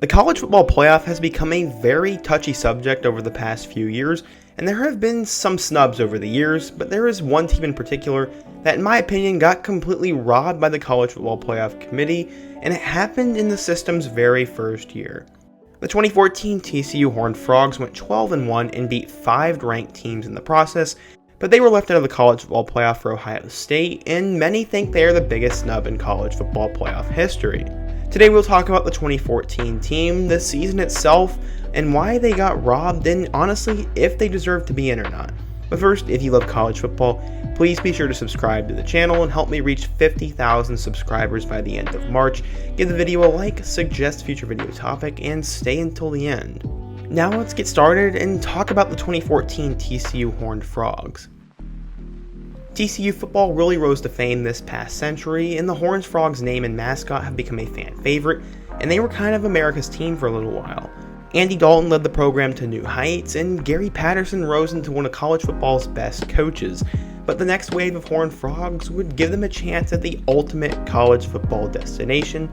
The college football playoff has become a very touchy subject over the past few years, and there have been some snubs over the years, but there is one team in particular that, in my opinion, got completely robbed by the college football playoff committee, and it happened in the system's very first year. The 2014 TCU Horned Frogs went 12-1 and beat 5 ranked teams in the process, but they were left out of the college football playoff for Ohio State, and many think they are the biggest snub in college football playoff history. Today we'll talk about the 2014 team, the season itself, and why they got robbed, and honestly, if they deserve to be in or not. But first, if you love college football, please be sure to subscribe to the channel and help me reach 50,000 subscribers by the end of March. Give the video a like, suggest future video topic, and stay until the end. Now let's get started and talk about the 2014 TCU Horned Frogs. TCU football really rose to fame this past century, and the Horned Frogs name and mascot have become a fan favorite, and they were kind of America's team for a little while. Andy Dalton led the program to new heights, and Gary Patterson rose into one of college football's best coaches, but the next wave of Horned Frogs would give them a chance at the ultimate college football destination,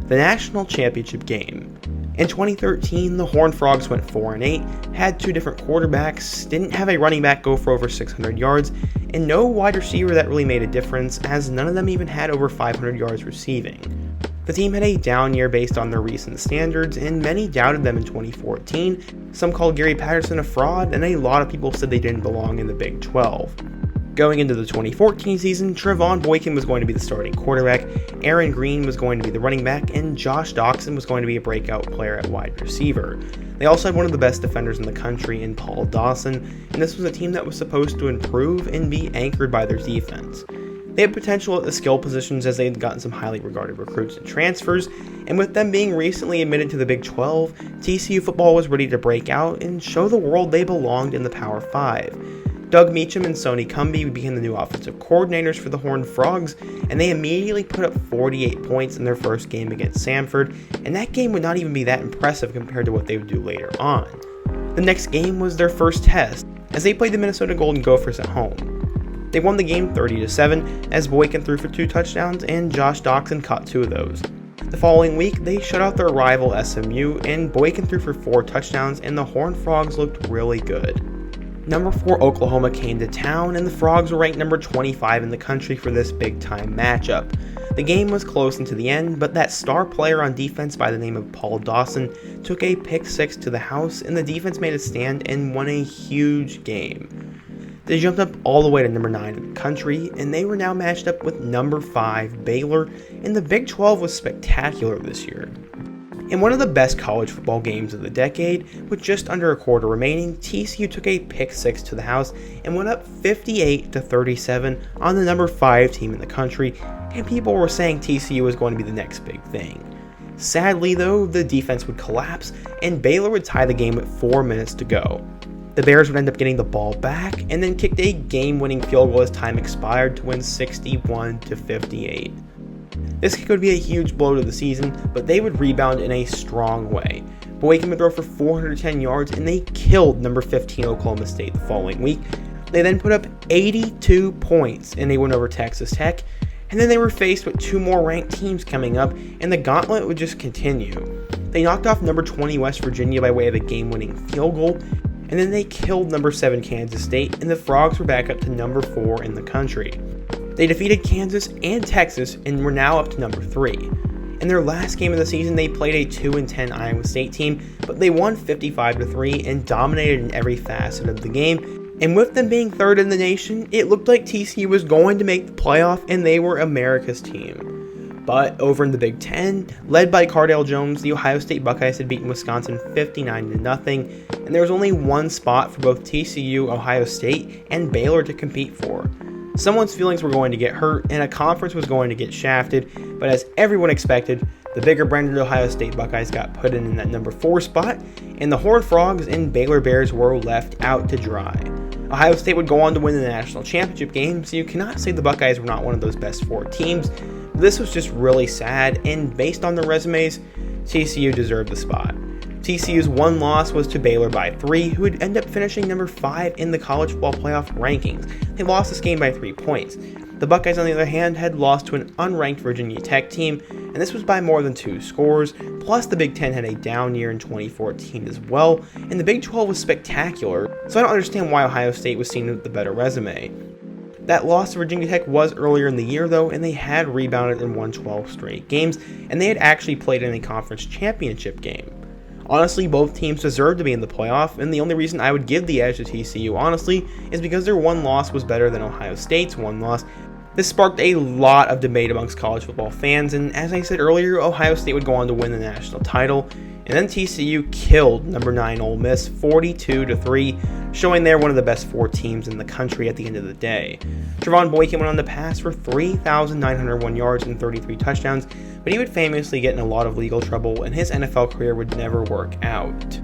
the national championship game. In 2013, the Horned Frogs went 4-8, had 2 different quarterbacks, didn't have a running back go for over 600 yards, and no wide receiver that really made a difference, as none of them even had over 500 yards receiving. The team had a down year based on their recent standards, and many doubted them in 2014. Some called Gary Patterson a fraud, and a lot of people said they didn't belong in the Big 12. Going into the 2014 season, Trevon Boykin was going to be the starting quarterback, Aaron Green was going to be the running back, and Josh Doctson was going to be a breakout player at wide receiver. They also had one of the best defenders in the country in Paul Dawson, and this was a team that was supposed to improve and be anchored by their defense. They had potential at the skill positions as they had gotten some highly regarded recruits and transfers, and with them being recently admitted to the Big 12, TCU football was ready to break out and show the world they belonged in the Power 5. Doug Meacham and Sonny Cumbie became the new offensive coordinators for the Horned Frogs, and they immediately put up 48 points in their first game against Samford, and that game would not even be that impressive compared to what they would do later on. The next game was their first test, as they played the Minnesota Golden Gophers at home. They won the game 30-7, as Boykin threw for 2 touchdowns and Josh Doctson caught 2 of those. The following week, they shut out their rival SMU, and Boykin threw for 4 touchdowns, and the Horned Frogs looked really good. Number 4 Oklahoma came to town, and the Frogs were ranked number 25 in the country for this big-time matchup. The game was close into the end, but that star player on defense by the name of Paul Dawson took a pick 6 to the house, and the defense made a stand and won a huge game. They jumped up all the way to number 9 in the country, and they were now matched up with number 5 Baylor, and the Big 12 was spectacular this year. In one of the best college football games of the decade, with just under a quarter remaining, TCU took a pick 6 to the house and went up 58-37 on the number 5 team in the country, and people were saying TCU was going to be the next big thing. Sadly though, the defense would collapse, and Baylor would tie the game with 4 minutes to go. The Bears would end up getting the ball back, and then kicked a game-winning field goal as time expired to win 61-58. This could be a huge blow to the season, but they would rebound in a strong way. Boykin would throw for 410 yards, and they killed number 15 Oklahoma State the following week. They then put up 82 points in a win over Texas Tech, and then they were faced with 2 more ranked teams coming up, and the gauntlet would just continue. They knocked off number 20 West Virginia by way of a game-winning field goal, and then they killed number 7 Kansas State, and the Frogs were back up to number 4 in the country. They defeated Kansas and Texas and were now up to number 3. In their last game of the season, they played a 2-10 Iowa State team, but they won 55-3 and dominated in every facet of the game. And with them being 3rd in the nation, it looked like TCU was going to make the playoff, and they were America's team. But over in the Big 10, led by Cardale Jones, the Ohio State Buckeyes had beaten Wisconsin 59-0, and there was only one spot for both TCU, Ohio State, and Baylor to compete for. Someone's feelings were going to get hurt, and a conference was going to get shafted, but as everyone expected, the bigger branded Ohio State Buckeyes got put in that number 4 spot, and the Horned Frogs and Baylor Bears were left out to dry. Ohio State would go on to win the national championship game, so you cannot say the Buckeyes were not one of those best 4 teams. This was just really sad, and based on their resumes, TCU deserved the spot. TCU's one loss was to Baylor by 3, who would end up finishing number 5 in the college football playoff rankings. They lost this game by 3 points. The Buckeyes, on the other hand, had lost to an unranked Virginia Tech team, and this was by more than 2 scores, Plus, the Big Ten had a down year in 2014 as well, and the Big 12 was spectacular, so I don't understand why Ohio State was seen with the better resume. That loss to Virginia Tech was earlier in the year though, and they had rebounded and won 12 straight games, and they had actually played in a conference championship game. Honestly, both teams deserve to be in the playoff, and the only reason I would give the edge to TCU, honestly, is because their one loss was better than Ohio State's one loss. This sparked a lot of debate amongst college football fans, and as I said earlier, Ohio State would go on to win the national title, and then TCU killed number 9 Ole Miss 42-3, showing they're one of the best 4 teams in the country at the end of the day. Trevon Boykin went on to pass for 3,901 yards and 33 touchdowns, but he would famously get in a lot of legal trouble, and his NFL career would never work out.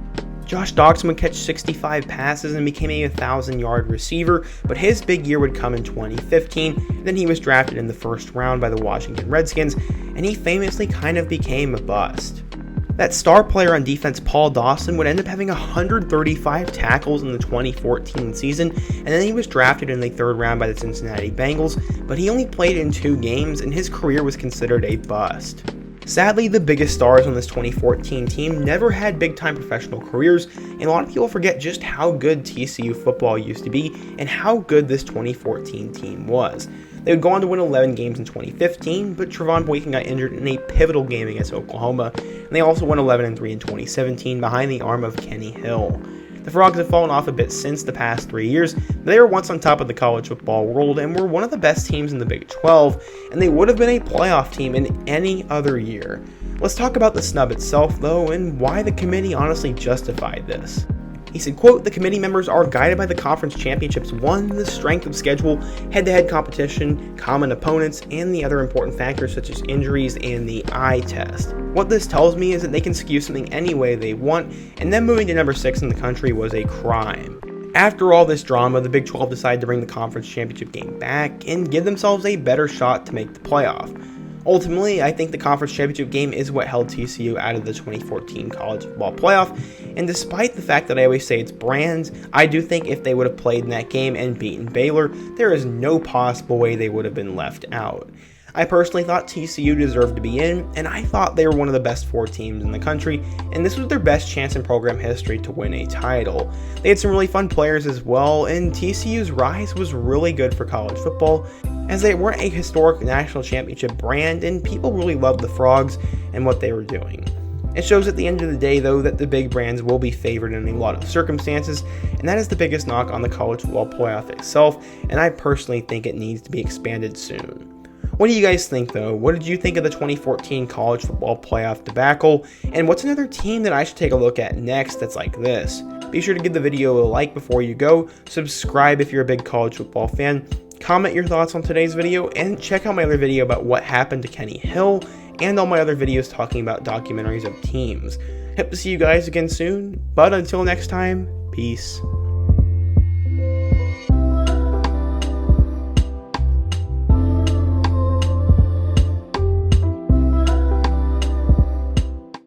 Josh Doctson would catch 65 passes and became a 1,000-yard receiver, but his big year would come in 2015. Then he was drafted in the first round by the Washington Redskins, and he famously kind of became a bust. That star player on defense, Paul Dawson, would end up having 135 tackles in the 2014 season, and then he was drafted in the third round by the Cincinnati Bengals, but he only played in 2 games, and his career was considered a bust. Sadly, the biggest stars on this 2014 team never had big-time professional careers, and a lot of people forget just how good TCU football used to be and how good this 2014 team was. They would go on to win 11 games in 2015, but Trevon Boykin got injured in a pivotal game against Oklahoma, and they also won 11-3 in 2017 behind the arm of Kenny Hill. The Frogs have fallen off a bit since the past 3 years, but they were once on top of the college football world and were one of the best teams in the Big 12, and they would have been a playoff team in any other year. Let's talk about the snub itself though, and why the committee honestly justified this. He said, quote, "The committee members are guided by the conference championships, the strength of schedule, head-to-head competition, common opponents, and the other important factors such as injuries and the eye test. What this tells me is that they can skew something any way they want, and them moving to number 6 in the country was a crime." After all this drama, the Big 12 decided to bring the conference championship game back and give themselves a better shot to make the playoff. Ultimately, I think the conference championship game is what held TCU out of the 2014 college football playoff, and despite the fact that I always say it's brands, I do think if they would have played in that game and beaten Baylor, there is no possible way they would have been left out. I personally thought TCU deserved to be in, and I thought they were one of the best 4 teams in the country, and this was their best chance in program history to win a title. They had some really fun players as well, and TCU's rise was really good for college football, as they weren't a historic national championship brand, and people really loved the Frogs and what they were doing. It shows at the end of the day, though, that the big brands will be favored in a lot of circumstances, and that is the biggest knock on the college football playoff itself, and I personally think it needs to be expanded soon. What do you guys think, though? What did you think of the 2014 college football playoff debacle? And what's another team that I should take a look at next that's like this? Be sure to give the video a like before you go, subscribe if you're a big college football fan, comment your thoughts on today's video, and check out my other video about what happened to Kenny Hill, and all my other videos talking about documentaries of teams. Hope to see you guys again soon, but until next time, peace.